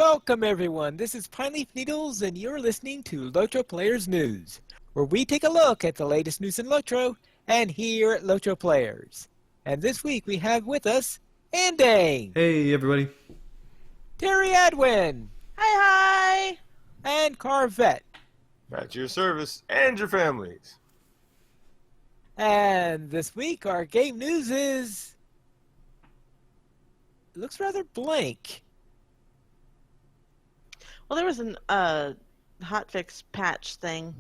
Welcome everyone, this is Pineleaf Needles and you're listening to LOTRO Players News, where we take a look at the latest news in LOTRO and here at LOTRO Players. And this week we have with us Andang, Hey everybody. Terry Adwin, Hi, hi! and Carvette. At your service and your families. And this week our game news looks rather blank. Well, there was an hotfix patch thing.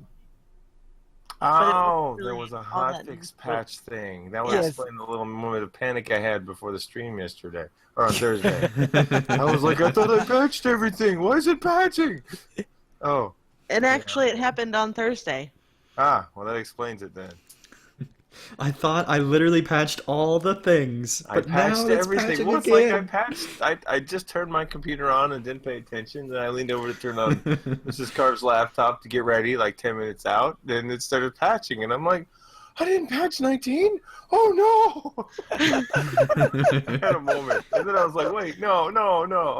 Oh, really there was a all that hotfix patch thing. That would Yes. explain the little moment of panic I had before the stream yesterday. Or on Thursday. I was like, I thought I patched everything. Why is it patching? Oh. And actually, it happened on Thursday. Ah, well that explains it then. I thought I literally patched all the things, I but patched now it's everything. patching Well, it's like I again. patched. I just turned my computer on and didn't pay attention. Then I leaned over to turn on Mrs. Carr's laptop to get ready, like 10 minutes out. Then it started patching, and I'm like, I didn't patch 19. Oh no! I had a moment, and then I was like, wait, no.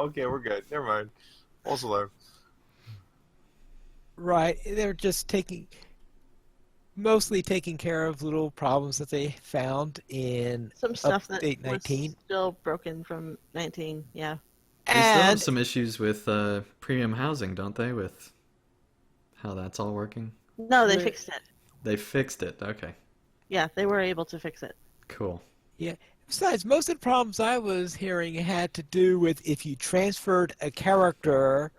Okay, we're good. Never mind. False alarm. Right, they're just mostly taking care of little problems that they found in Some stuff that update 19. was still broken from 19, yeah. They still have And some issues with premium housing, don't they? With how that's all working. No, they Wait. fixed it. They fixed it. Okay, Yeah, they were able to fix it. cool. besides, most of the problems I was hearing had to do with if you transferred a character.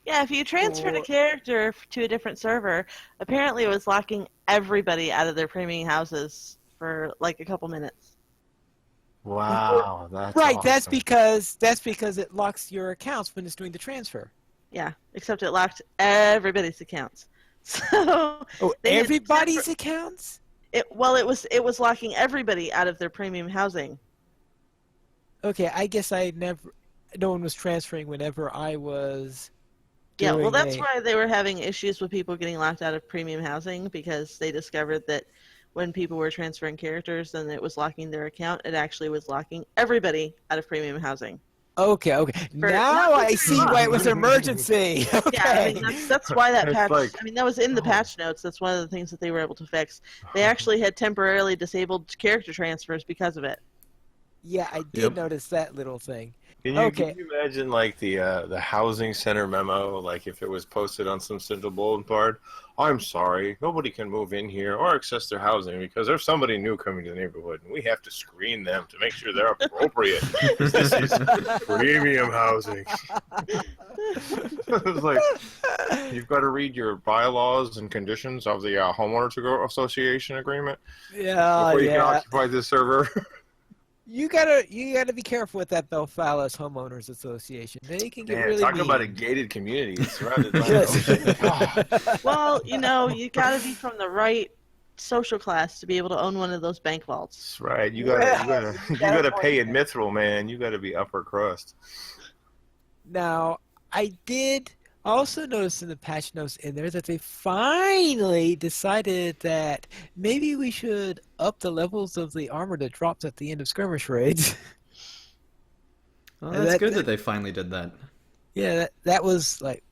Yeah, if you transferred a Or- character to a different server, apparently it was locking everybody out of their premium houses for like a couple minutes. Wow, that's Right, awesome. that's because it locks your accounts when it's doing the transfer. Yeah, except it locked everybody's accounts. So Oh, They had everybody's accounts? it was locking everybody out of their premium housing. Okay, I guess no one was transferring whenever I was. Yeah, well, doing that's a- why they were having issues with people getting locked out of premium housing, because they discovered that when people were transferring characters and it was locking their account, it actually was locking everybody out of premium housing. Okay. not Now I very see long. why it was an emergency. Okay. Yeah, I mean that's why that It's patch. like- I mean that was in the Oh. patch notes. That's one of the things that they were able to fix. They actually had temporarily disabled character transfers because of it. Yeah, I did Yep. notice that little thing. Can you imagine like the housing center memo, like if it was posted on some central bulletin board? I'm sorry, nobody can move in here or access their housing because there's somebody new coming to the neighborhood, and we have to screen them to make sure they're appropriate. This is premium housing. It's like you've got to read your bylaws and conditions of the homeowners association agreement Yeah, before you can yeah. occupy this server. You gotta be careful with that Belfalis Homeowners Association. They can get Man, really talk mean. about a gated community. It's surrounded by an Yes. ocean. Oh. Well, you got to be from the right social class to be able to own one of those bank vaults. That's right. You Yeah. gotta pay in mithril, man. You gotta be upper crust. Now, I did also notice in the patch notes in there that they finally decided that maybe we should up the levels of the armor that drops at the end of skirmish raids. Well, And that's good that they finally did that. Yeah, that was like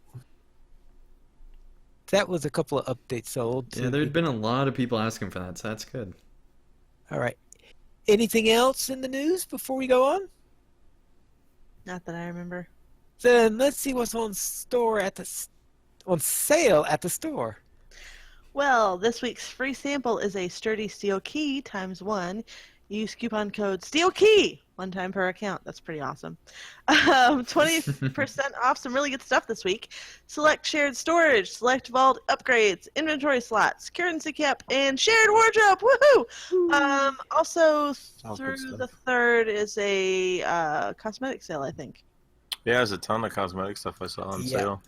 a couple of updates sold. Yeah, there'd been a lot of people asking for that, so that's good. All right. Anything else in the news before we go on? Not that I remember. Then let's see what's on sale at the store. Well, this week's free sample is a sturdy steel key ×1. Use coupon code STEELKEY one time per account. That's pretty awesome. 20% off some really good stuff this week. Select shared storage, select vault upgrades, inventory slots, currency cap, and shared wardrobe. Woohoo! Also, Sounds through good the stuff. 3rd is a cosmetic sale, I think. Yeah, there's a ton of cosmetic stuff I saw on Yeah. sale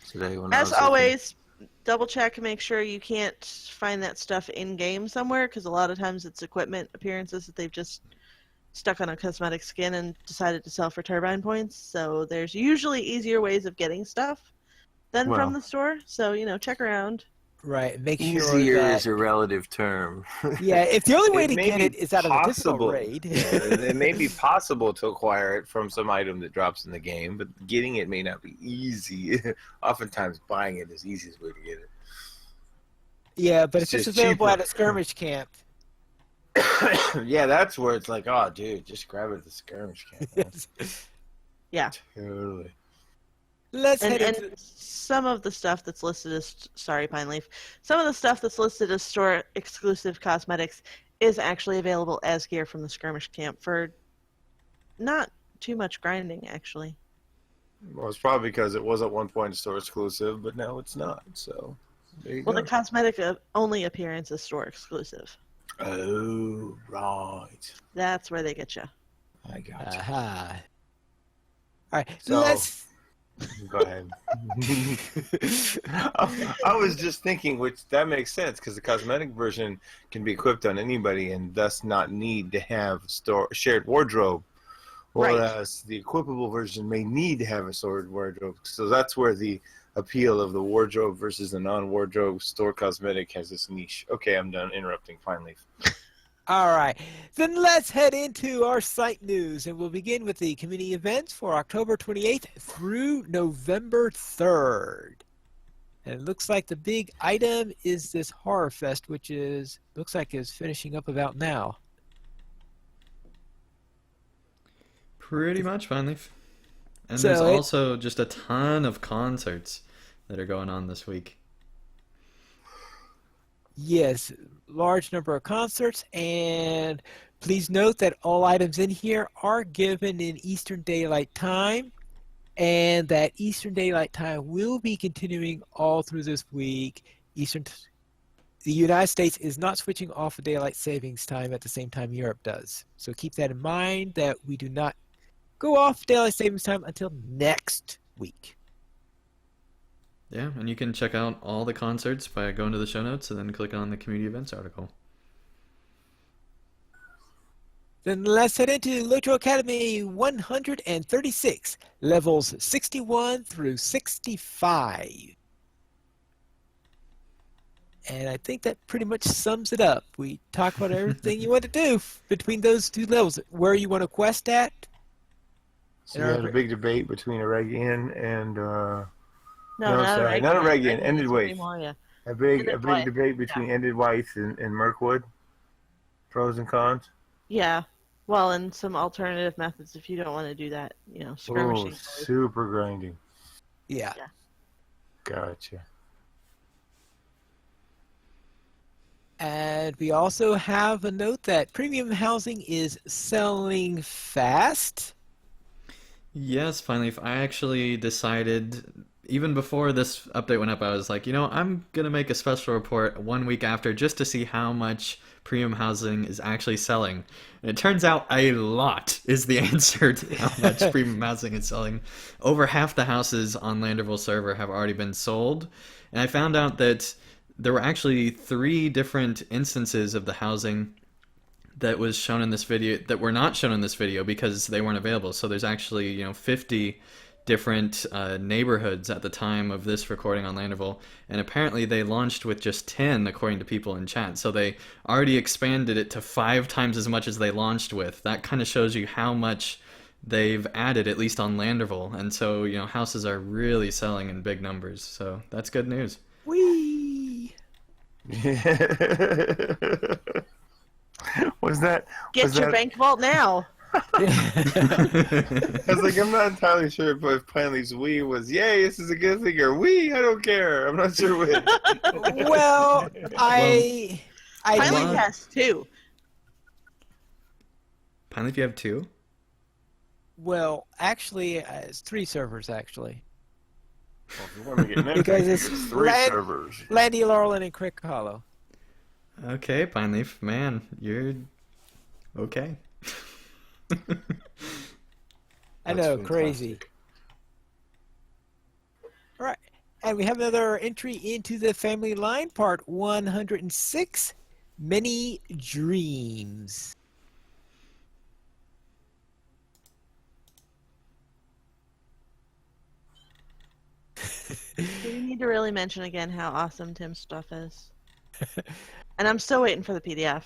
today. When I As was looking. always, double check and make sure you can't find that stuff in game somewhere, because a lot of times it's equipment appearances that they've just stuck on a cosmetic skin and decided to sell for turbine points. So there's usually easier ways of getting stuff than Well. from the store. So check around. Right. Make sure Easier that is a relative term. yeah, if the only way It to may get be it is out of a typical possible. raid. Yeah, it may be possible to acquire it from some item that drops in the game, but getting it may not be easy. Oftentimes, buying it is the easiest way to get it. Yeah, but It's if it's just available cheaper. at a skirmish camp, Yeah, that's where it's like, oh, dude, just grab it at the skirmish camp. Man. Yeah. Totally. let's head And into some of the stuff that's listed as sorry, Pine Leaf. Some of the stuff that's listed as store exclusive cosmetics is actually available as gear from the skirmish camp for not too much grinding, actually. Well, it's probably because it was at one point store exclusive, but now it's not. So there you Well, go. the cosmetic only appearance is store exclusive. Oh, right. That's where they get you. I got you. aha. All right, So- let's Go ahead. I was just thinking, which that makes sense because the cosmetic version can be equipped on anybody and thus not need to have shared wardrobe. Right. Whereas the equipable version may need to have a sword wardrobe. So that's where the appeal of the wardrobe versus the non-wardrobe store cosmetic has this niche. Okay, I'm done interrupting. Finally. All right, then let's head into our site news, and we'll begin with the community events for October 28th through November 3rd. And it looks like the big item is this Horror Fest, which looks like is finishing up about now. Pretty much, finally. And So there's it- also just a ton of concerts that are going on this week. Yes, large number of concerts, and please note that all items in here are given in Eastern Daylight Time, and that Eastern Daylight Time will be continuing all through this week. The United States is not switching off of daylight savings time at the same time Europe does. So keep that in mind that we do not go off daylight savings time until next week. Yeah, and you can check out all the concerts by going to the show notes and then click on the community events article. Then let's head into LOTRO Academy 136, levels 61 through 65. And I think that pretty much sums it up. We talked about everything you want to do between those two levels. Where you want to quest at. So we had a big debate between Aragian and No, not sorry, a not a regular. Reagan, Ended Waste. Yeah. A big Ended Waste, debate between Ended Waste and Mirkwood. Pros and cons. Yeah. Well, and some alternative methods if you don't want to do that, Oh, skirmishing. super grinding. Yeah. Gotcha. And we also have a note that premium housing is selling fast. Yes, finally, if I actually decided, even before this update went up, I was like, I'm going to make a special report 1 week after just to see how much premium housing is actually selling. And it turns out a lot is the answer to how much premium housing is selling. Over half the houses on Landerville server have already been sold. And I found out that there were actually 3 different instances of the housing that was shown in this video that were not shown in this video because they weren't available. So there's actually 50 different neighborhoods at the time of this recording on Landerville, and apparently they launched with just 10 according to people in chat. So they already expanded it to 5 times as much as they launched with. That kind of shows you how much they've added, at least on Landerville. And so houses are really selling in big numbers. So that's good news. Whee! Was that? Get your bank vault now. I was like, I'm not entirely sure if Planley's "we" was "yay, this is a good thing" or "we, I don't care." I'm not sure which. Well, I Finally lot- has 2. Finally, if you have 2? well, actually, it's 3 servers actually. Well, if you want to get nitpicky, Because it's 3 Land- servers. Landy, Laurelin, and Crick Hollow. Okay, Pineleaf, man, you're okay. I That's know, fantastic. crazy. All right, and we have another entry into the family line, part 106, Many Dreams. Do we need need to really mention again how awesome Tim's stuff is. And I'm still waiting for the PDF.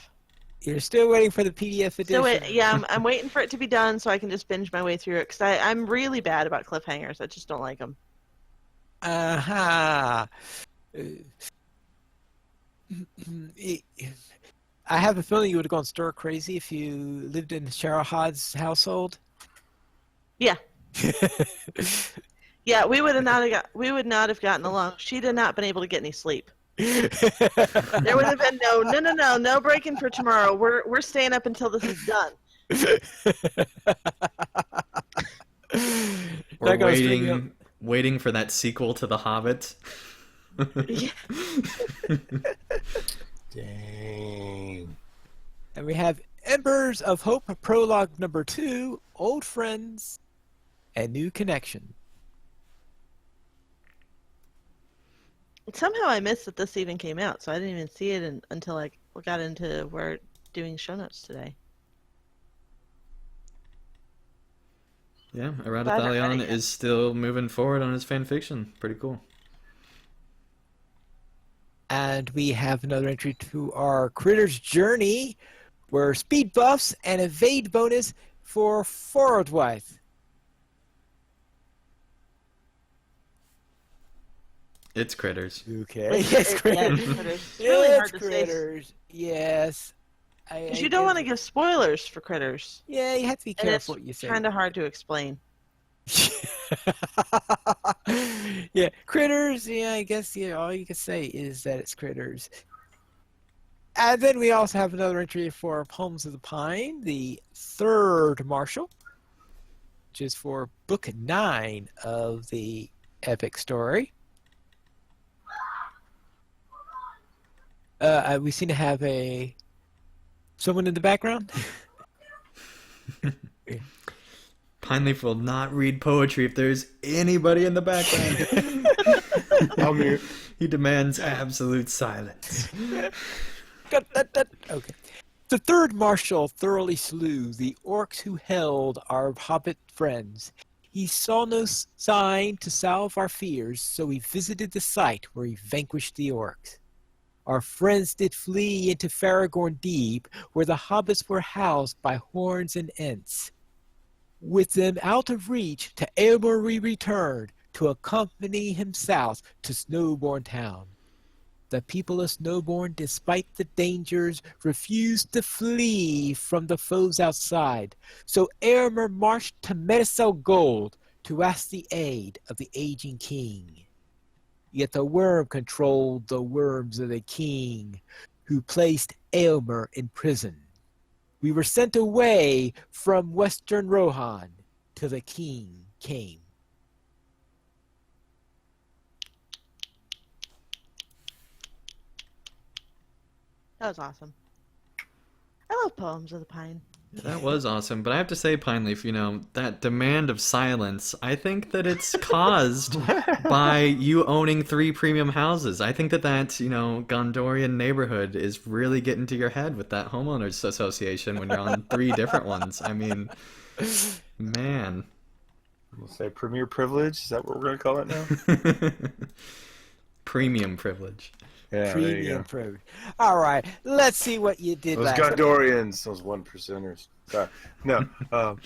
You're still waiting for the PDF Still edition. I'm waiting for it to be done so I can just binge my way through it, because I'm really bad about cliffhangers. I just don't like them. Aha. I have a feeling you would have gone stir crazy if you lived in Cheryl Hod's household. Yeah. Yeah, we would not have gotten along. She'd have not been able to get any sleep. There would have been no break-in for tomorrow. We're staying up until this is done. We're waiting for that sequel to The Hobbit. Yeah. Dang. And we have Embers of Hope, prologue number 2, Old Friends and New Connection. Somehow I missed that this even came out, so I didn't even see it until I got into where doing show notes today. Yeah, Glad I read Arathalion it. is still moving forward on his fan fiction. Pretty cool. And we have another entry to our Critter's Journey, where speed buffs and evade bonus for Forwardwife. It's Critters. Okay. Yes, Critters. Yeah, it's really hard to say. Critters. Yes. Because you don't want to give spoilers for Critters. Yeah, you have to be And it's careful what you say. kind of hard to explain. Yeah, Critters. Yeah, I guess all you can say is that it's Critters. And then we also have another entry for Poems of the Pine, the third Marshal, which is for Book 9 of the epic story. We seem to have someone in the background. Pineleaf will not read poetry if there's anybody in the background. I'll mute. He demands absolute silence. Okay. The third Marshal thoroughly slew the orcs who held our hobbit friends. He saw no sign to salve our fears, so he visited the site where he vanquished the orcs. Our friends did flee into Faragorn Deep, where the hobbits were housed by horns and ents. With them out of reach, to Eomer we returned, to accompany him south to Snowbourn Town. The people of Snowbourn, despite the dangers, refused to flee from the foes outside. So Eomer marched to Medicel Gold to ask the aid of the aging king. Yet the worm controlled the worms of the king, who placed Eomer in prison. We were sent away from Western Rohan till the king came. That was awesome. I love Poems of the Pine. That was awesome, but I have to say, Pineleaf, that demand of silence, I think that it's caused by you owning 3 premium houses. I think that Gondorian neighborhood is really getting to your head with that homeowners association when you're on 3 different ones. I mean, man. We'll say premier privilege. Is that what we're going to call it now? Premium privilege. Yeah, there you Premium go. privilege. All right, let's see what you did Those last Gondorians, those 1%ers. Sorry. No, go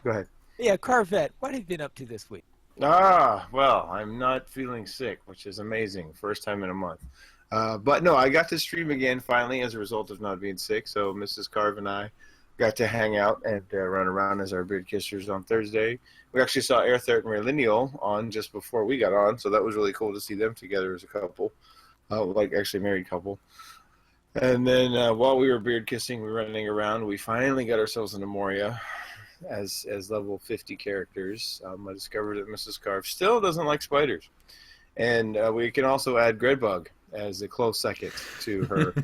ahead. Yeah, Carvette, what have you been up to this week? Well, I'm not feeling sick, which is amazing. First time in a month. But no, I got to stream again finally as a result of not being sick. So Mrs. Carv and I got to hang out and run around as our beard kissers on Thursday. We actually saw Airthert and Raylineal on just before we got on, so that was really cool to see them together as a couple. Actually a married couple. And then while we were beard kissing, we were running around. We finally got ourselves into Moria as level 50 characters. I discovered that Mrs. Carv still doesn't like spiders. And we can also add Gredbug as a close second to her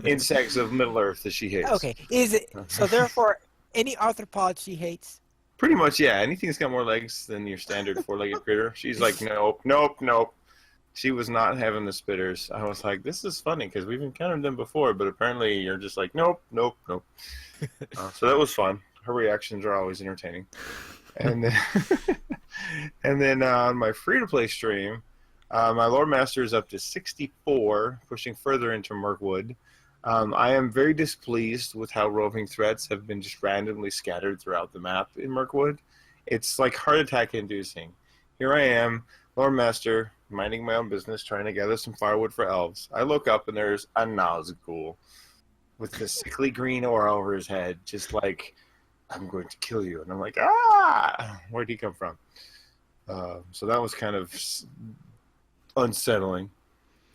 insects of Middle Earth that she hates. Okay, is it so? Therefore, any arthropod she hates. Pretty much, yeah. Anything that's got more legs than your standard 4-legged critter, she's like, nope, nope, nope. She was not having the spitters. I was like, this is funny because we've encountered them before, but apparently you're just like, nope, nope, nope. So that was fun. Her reactions are always entertaining. And then, and then on my free-to-play stream, My lore master is up to 64, pushing further into Mirkwood. I am very displeased with how roving threats have been just randomly scattered throughout the map in Mirkwood. It's like heart attack inducing. Here I am, lore master, minding my own business, trying to gather some firewood for elves. I look up and there's a Nazgul with the sickly green aura over his head, just like, I'm going to kill you. And I'm like, ah! Where'd he come from? So that was kind of unsettling,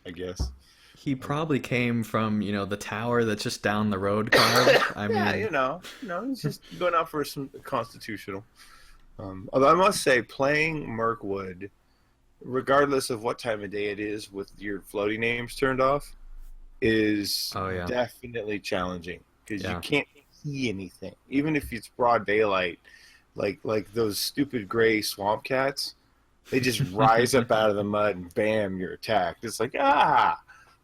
I guess. He probably came from, the tower that's just down the road, Carl. I Yeah, mean, he's just going out for some constitutional. Although I must say, playing Mirkwood, regardless of what time of day it is, with your floating names turned off, is oh yeah. definitely challenging because Yeah. you can't see anything, even if it's broad daylight. Like those stupid gray swamp cats, they just rise up out of the mud and bam, you're attacked. It's like ah.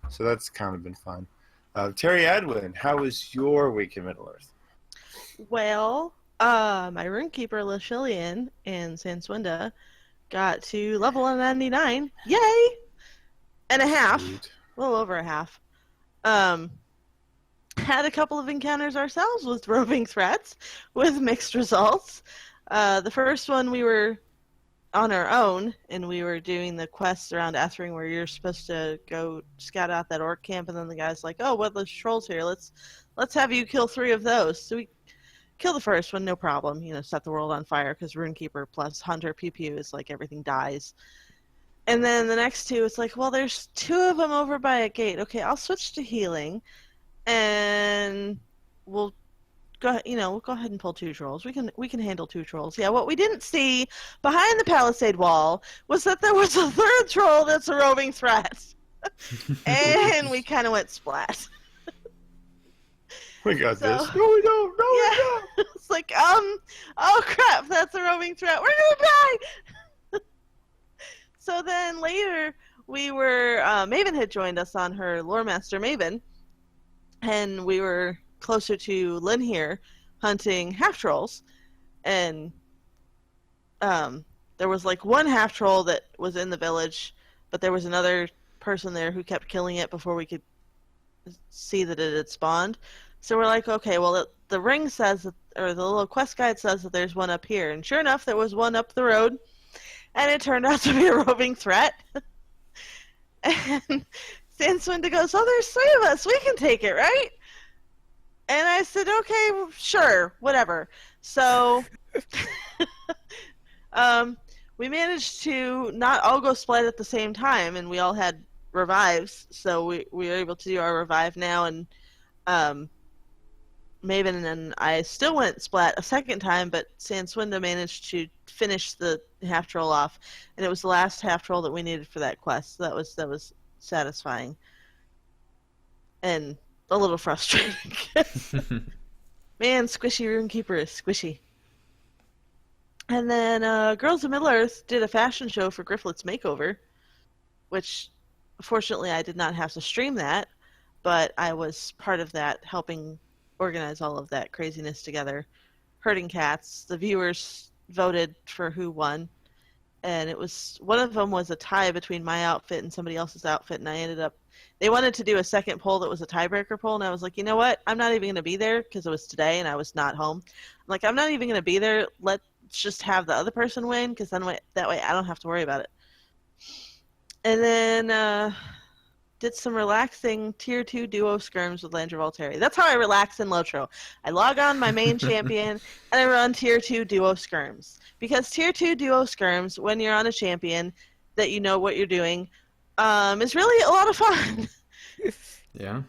So that's kind of been fun. Terry Adwin, how was your week in Middle Earth? Well, my runekeeper Lashillian and Sanswinda got to level 99. Yay! And a half. Sweet. A little over a half. Had a couple of encounters ourselves with roving threats with mixed results. The first one we were on our own, and we were doing the quests around Athering where you're supposed to go scout out that orc camp, and then the guy's like, oh, what, there's trolls here, let's have you kill 3 of those. So we kill the first one, no problem, set the world on fire, because Runekeeper plus Hunter PPU is like everything dies. And then the next 2, it's like, well, there's 2 of them over by a gate. Okay, I'll switch to healing, and we'll go ahead and pull 2 trolls. We can handle 2 trolls. Yeah, what we didn't see behind the palisade wall was that there was a 3rd troll that's a roving threat. And we kind of went splat. We got So- this. No, we don't. No, we Yeah. don't. It's like, oh crap, that's a roving threat. We're gonna die! So then later, we were, Maven had joined us on her lore master Maven, and we were closer to Lynn here, hunting half trolls, and there was like 1 half troll that was in the village, but there was another person there who kept killing it before we could see that it had spawned. So we're like, okay, well, the ring says that, or the little quest guide says that there's one up here, and sure enough, there was one up the road, and it turned out to be a roving threat. And Sanswinda goes, oh, there's 3 of us, we can take it, right? And I said, okay, sure, whatever. So we managed to not all go split at the same time, and we all had revives, so we were able to do our revive now, and Maven and I still went splat a second time, but Sanswinda managed to finish the half troll off, and it was the last half troll that we needed for that quest. So that was satisfying and a little frustrating. Man, squishy Runekeeper is squishy. And then Girls of Middle-earth did a fashion show for Grifflet's Makeover, which fortunately I did not have to stream that, but I was part of that, helping organize all of that craziness together. Herding cats. The viewers voted for who won, and it was, one of them was a tie between my outfit and somebody else's outfit, and I ended up, they wanted to do a second poll that was a tiebreaker poll, and I was like, you know what, I'm not even going to be there, because it was today and I was not home. I'm like, I'm not even going to be there, let's just have the other person win, because then that way I don't have to worry about it. And then did some relaxing tier 2 duo skirms with Landra Volteri. That's how I relax in LOTRO. I log on my main champion and I run tier 2 duo skirms. Because tier 2 duo skirms, when you're on a champion that you know what you're doing, is really a lot of fun. Yeah.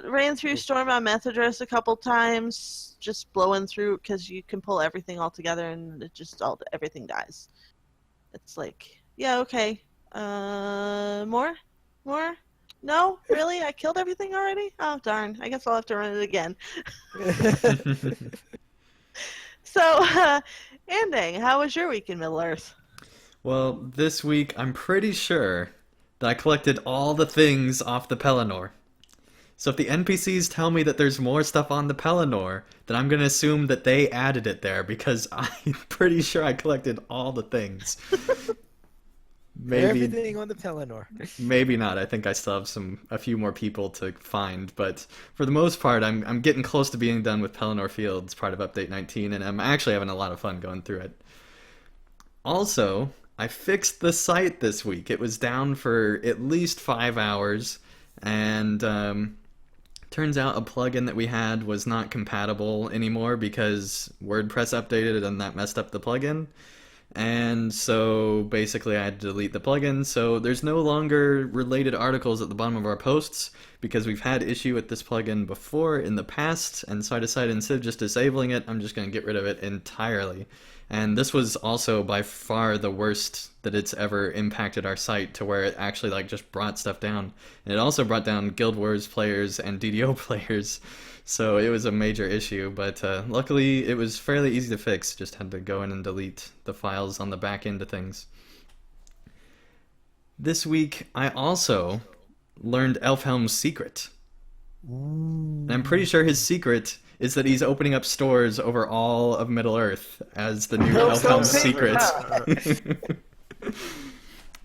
Ran through Storm on Methodress a couple times, just blowing through, because you can pull everything all together and it just everything dies. It's like, yeah, okay. More? No? Really? I killed everything already? Oh, darn. I guess I'll have to run it again. So, Andang, how was your week in Middle-earth? Well, this week I'm pretty sure that I collected all the things off the Pelennor. So if the NPCs tell me that there's more stuff on the Pelennor, then I'm going to assume that they added it there, because I'm pretty sure I collected all the things. maybe Everything on the Pelennor. maybe not. I think I still have a few more people to find, but for the most part, I'm getting close to being done with Pelennor Fields, part of Update 19, and I'm actually having a lot of fun going through it. Also, I fixed the site this week. It was down for at least 5 hours, and turns out a plugin that we had was not compatible anymore because WordPress updated and that messed up the plugin. And so basically I had to delete the plugin. So there's no longer related articles at the bottom of our posts because we've had issue with this plugin before in the past. And so I decided instead of just disabling it, I'm just going to get rid of it entirely. And this was also by far the worst that it's ever impacted our site to where it actually like just brought stuff down. And it also brought down Guild Wars players and DDO players. So it was a major issue, but luckily it was fairly easy to fix. Just had to go in and delete the files on the back end of things. This week I also learned Elfhelm's secret. And I'm pretty sure his secret is that he's opening up stores over all of Middle-earth as the new Elfhelm secret.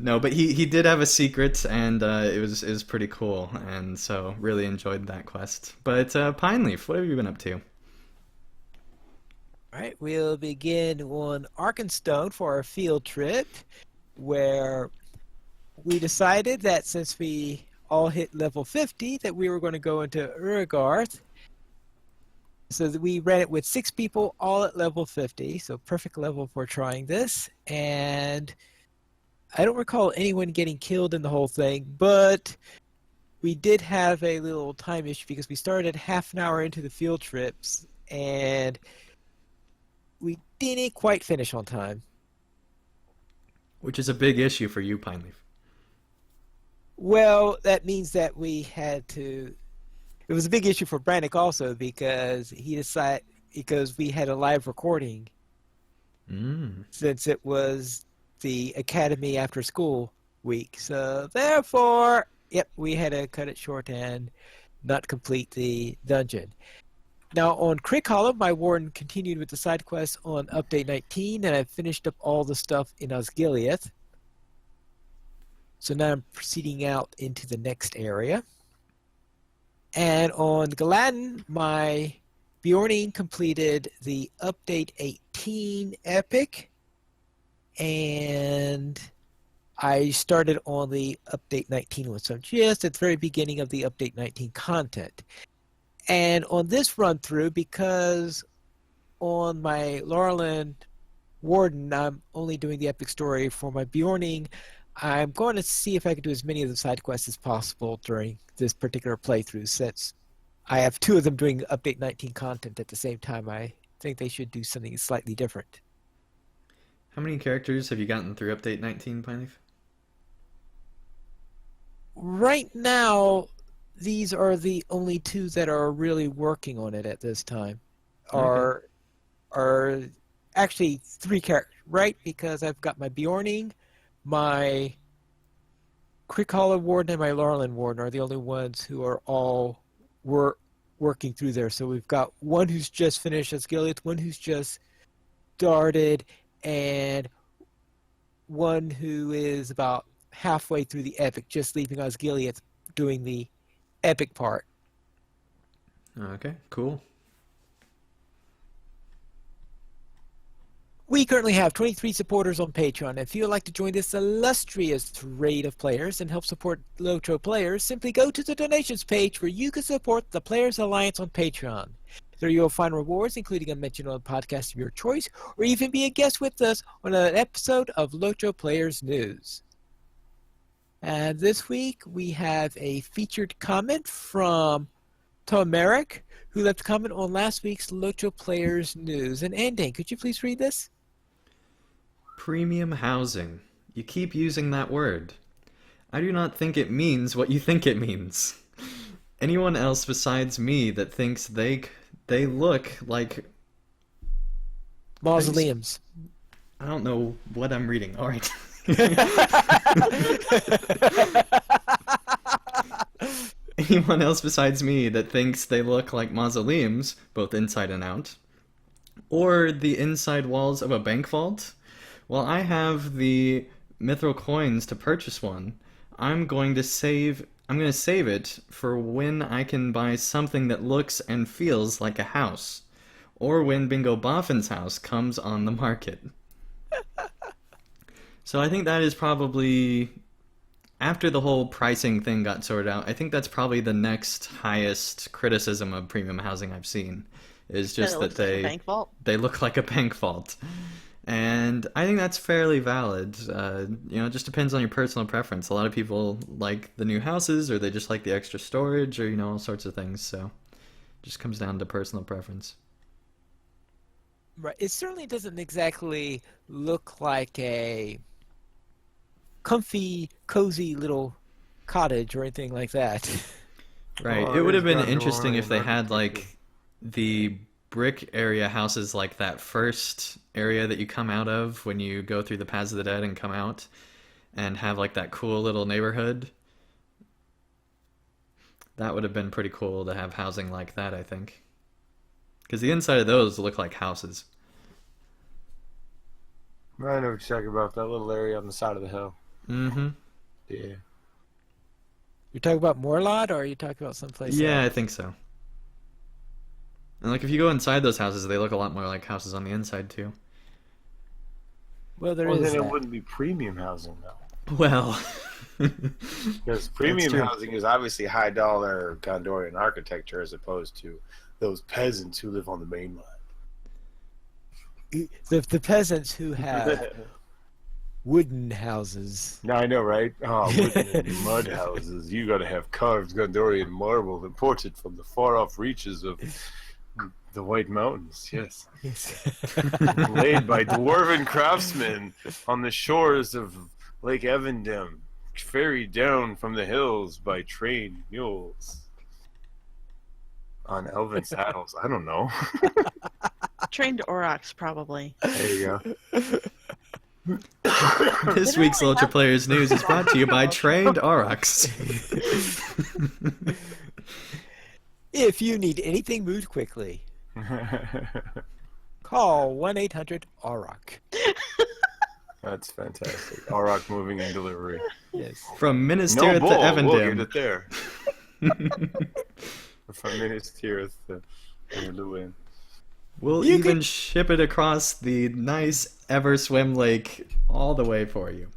No, but he did have a secret, and it was pretty cool, and so really enjoyed that quest. But Pineleaf, what have you been up to? All right, we'll begin on Arkenstone for our field trip, where we decided that since we all hit level 50, that we were going to go into Urgarth. So that we ran it with 6 people, all at level 50, so perfect level for trying this. And I don't recall anyone getting killed in the whole thing, but we did have a little time issue because we started half an hour into the field trips, and we didn't quite finish on time. Which is a big issue for you, Pineleaf. Well, that means that we had to... It was a big issue for Brannick also because because we had a live recording since it was the Academy after school week. So therefore, yep, we had to cut it short and not complete the dungeon. Now on Crick Hollow, my warden continued with the side quests on Update 19, and I finished up all the stuff in Osgiliath. So now I'm proceeding out into the next area. And on Galatin, my Bjorning completed the Update 18 epic, and I started on the Update 19 one, so just at the very beginning of the Update 19 content. And on this run through, because on my Laurelland Warden, I'm only doing the epic story for my Bjorning, I'm going to see if I can do as many of the side quests as possible during this particular playthrough, since I have 2 of them doing Update 19 content at the same time. I think they should do something slightly different. How many characters have you gotten through Update 19, Pineleaf? Right now, these are the only 2 that are really working on it at this time. Okay. Are actually 3 characters, right? Because I've got my Bjorning, my Crick Hollow Warden, and my Laurelland Warden are the only ones who are all working through there. So we've got one who's just finished Osgiliath, one who's just started, and one who is about halfway through the epic, just leaving Osgiliath doing the epic part. Okay, cool. We currently have 23 supporters on Patreon. If you would like to join this illustrious raid of players and help support LOTRO players, simply go to the donations page where you can support the Players Alliance on Patreon. There you'll find rewards, including a mention on a podcast of your choice, or even be a guest with us on an episode of LOTRO Players News. And this week we have a featured comment from Tom Merrick, who left a comment on last week's LOTRO Players News. And Andane, could you please read this? Premium housing. You keep using that word. I do not think it means what you think it means. Anyone else besides me that thinks they look like Mausoleums. I don't know what I'm reading. All right. Anyone else besides me that thinks they look like mausoleums, both inside and out, or the inside walls of a bank vault? Well, I have the mithril coins to purchase one. I'm going to save it for when I can buy something that looks and feels like a house, or when Bingo Boffin's house comes on the market. So I think that is probably, after the whole pricing thing got sorted out, I think that's probably the next highest criticism of premium housing I've seen, is That just it that looks like a bank vault. they look like a bank vault. And I think that's fairly valid. It just depends on your personal preference. A lot of people like the new houses, or they just like the extra storage, or all sorts of things. So it just comes down to personal preference. Right. It certainly doesn't exactly look like a comfy, cozy little cottage or anything like that. Right. Oh, It it would is have been interesting if Gondorian they had architecture. the brick area houses, like that first area that you come out of when you go through the Paths of the Dead and come out, and have like that cool little neighborhood. That would have been pretty cool to have housing like that, I think. Because the inside of those look like houses. I know what you're talking about, that little area on the side of the hill. Mm-hmm. Yeah. You're talking about Morlot, or are you talking about someplace Yeah, I else? think so. And like if you go inside those houses, they look a lot more like houses on the inside too. Well, there Well, is then it that. wouldn't be premium housing, though. Well, Because that's premium true. housing is obviously high dollar Gondorian architecture as opposed to those peasants who live on the mainland. The peasants who have wooden houses. Now I know, right? Oh, wooden and mud houses. You gotta have carved Gondorian marble imported from the far off reaches of the White Mountains, yes. Yes. Laid by dwarven craftsmen on the shores of Lake Evandem, ferried down from the hills by trained mules. On elven saddles. I don't know. Trained Aurochs, probably. There you go. This They week's don't really Ultra have Players News is brought to you by Trained Aurochs. If you need anything moved quickly, call 1-800-AUROCH. That's fantastic. Auroch moving and delivery. Yes. From Minas No Tirith to bull. We'll get Evandem. it there. From Minas Tirith to Lewin. We'll You even can- ship it across the nice Everswim Lake all the way for you.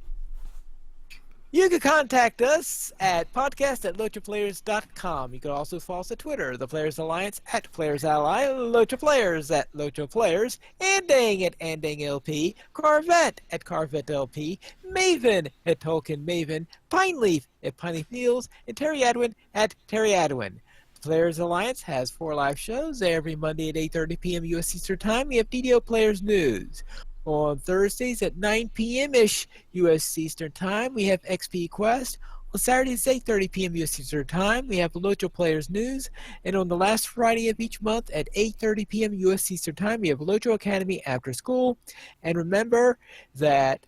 You can contact us at podcast@lotraplayers.com. You can also follow us at Twitter, The Players Alliance at Players Ally, Lotra Players at Lotra Players, Andang at Andang LP, Carvette at Carvette LP, Maven at Tolkien Maven, Pineleaf at Pineleaf News, and Terry Adwin at Terry Adwin. The Players Alliance has 4 live shows every Monday at 8:30 p.m. U.S. Eastern Time. We have DDO Players News. On Thursdays at 9 p.m.-ish U.S. Eastern Time, we have XP Quest. On Saturdays at 8:30 p.m. U.S. Eastern Time, we have Lotra Players News. And on the last Friday of each month at 8:30 p.m. U.S. Eastern Time, we have Lotra Academy After School. And remember that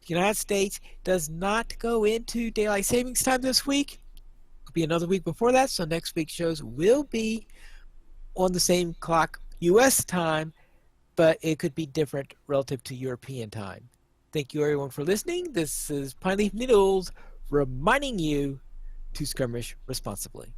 the United States does not go into daylight savings time this week. It'll be another week before that, so next week's shows will be on the same clock U.S. time, but it could be different relative to European time. Thank you everyone for listening. This is Pineleaf Needles reminding you to skirmish responsibly.